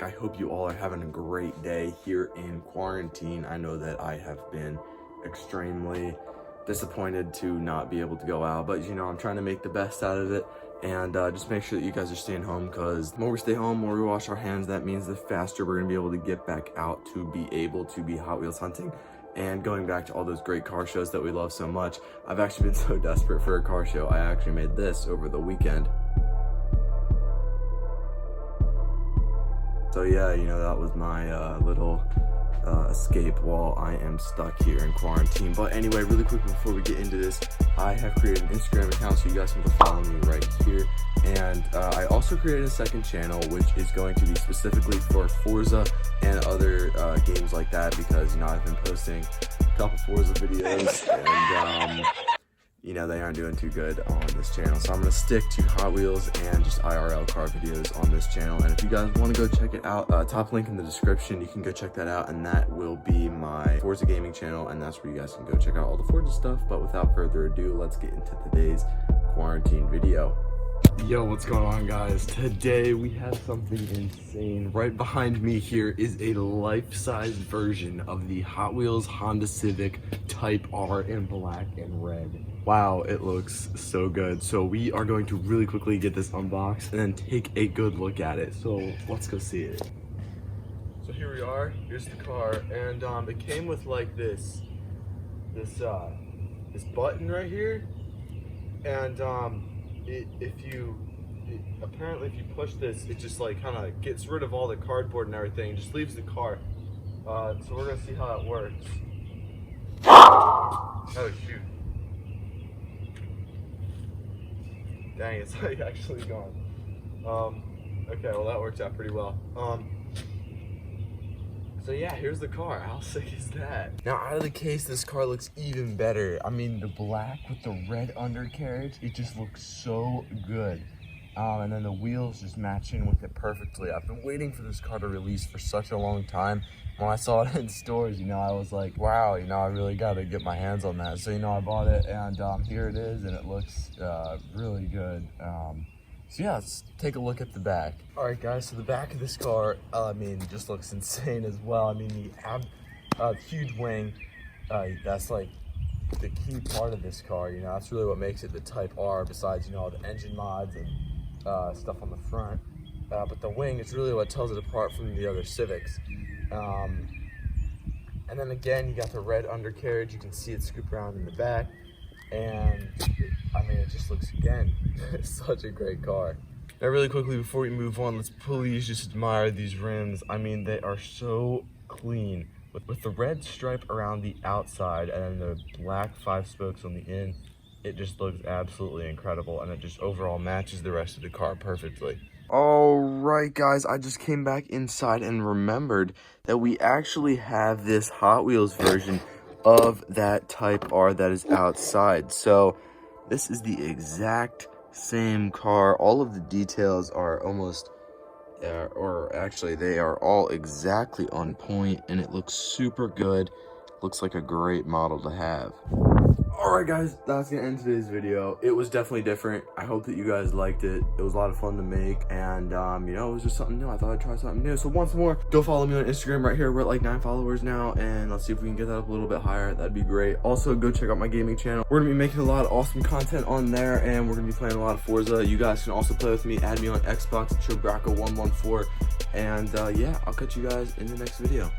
I hope you all are having a great day here in quarantine. I know that I have been extremely disappointed to not be able to go out, but you know, I'm trying to make the best out of it. And just make sure that you guys are staying home, because the more we stay home, the more we wash our hands, that means the faster we're gonna be able to get back out to be able to be Hot Wheels hunting and going back to all those great car shows that we love so much. I've actually been so desperate for a car show, I actually made this over the weekend. So yeah, you know, that was my little escape while I am stuck here in quarantine. But anyway, really quickly before we get into this, I have created an Instagram account, so you guys can go follow me right here. And I also created a second channel, which is going to be specifically for Forza and other games like that, because, you know, I've been posting a couple Forza videos and you know, they aren't doing too good on this channel. So I'm gonna stick to Hot Wheels and just IRL car videos on this channel. And if you guys wanna go check it out, top link in the description, you can go check that out, and that will be my Forza gaming channel, and that's where you guys can go check out all the Forza stuff. But without further ado, let's get into today's quarantine video. Yo, what's going on, guys? Today we have something insane. Right behind me here is a life-size version of the Hot Wheels Honda Civic Type R in black and red. Wow, it looks so good. So we are going to really quickly get this unboxed and then take a good look at it. So let's go see it. So here we are. Here's the car, and it came with like this button right here, and apparently if you push this, it just like kind of gets rid of all the cardboard and everything, just leaves the car. So we're gonna see how that works. Oh shoot. Dang, it's like actually gone. Okay, well that worked out pretty well. So yeah, here's the car. How sick is that? Now out of the case, this car looks even better. I mean, the black with the red undercarriage, it just looks so good. And then the wheels just matching with it perfectly. I've been waiting for this car to release for such a long time. When I saw it in stores, you know, I was like, wow, you know, I really got to get my hands on that. So, you know, I bought it, and here it is, and it looks really good. So yeah, let's take a look at the back. All right, guys, so the back of this car, I mean, just looks insane as well. I mean, you have a huge wing. That's like the key part of this car. You know, that's really what makes it the Type R, besides, you know, all the engine mods and stuff on the front. But the wing is really what tells it apart from the other Civics. And then again, you got the red undercarriage. You can see it scoop around in the back. And I mean, it just looks, again, such a great car. Now really quickly before we move on, let's please just admire these rims. I mean, they are so clean. With the red stripe around the outside and then the black 5 spokes on the end, it just looks absolutely incredible, and it just overall matches the rest of the car perfectly. All right, guys, I just came back inside and remembered that we actually have this Hot Wheels version of that Type R that is outside. So this is the exact same car. All of the details are almost, or actually they are all exactly on point, and it looks super good. Looks like a great model to have. Alright guys, that's gonna end today's video. It was definitely different. I hope that you guys liked it. It was a lot of fun to make, and you know, it was just something new. I thought I'd try something new. So once more, go follow me on Instagram right here. We're at like 9 followers now, and let's see if we can get that up a little bit higher. That'd be great. Also, go check out my gaming channel. We're gonna be making a lot of awesome content on there, and we're gonna be playing a lot of Forza. You guys can also play with me. Add me on Xbox at Chobracco114, and yeah, I'll catch you guys in the next video.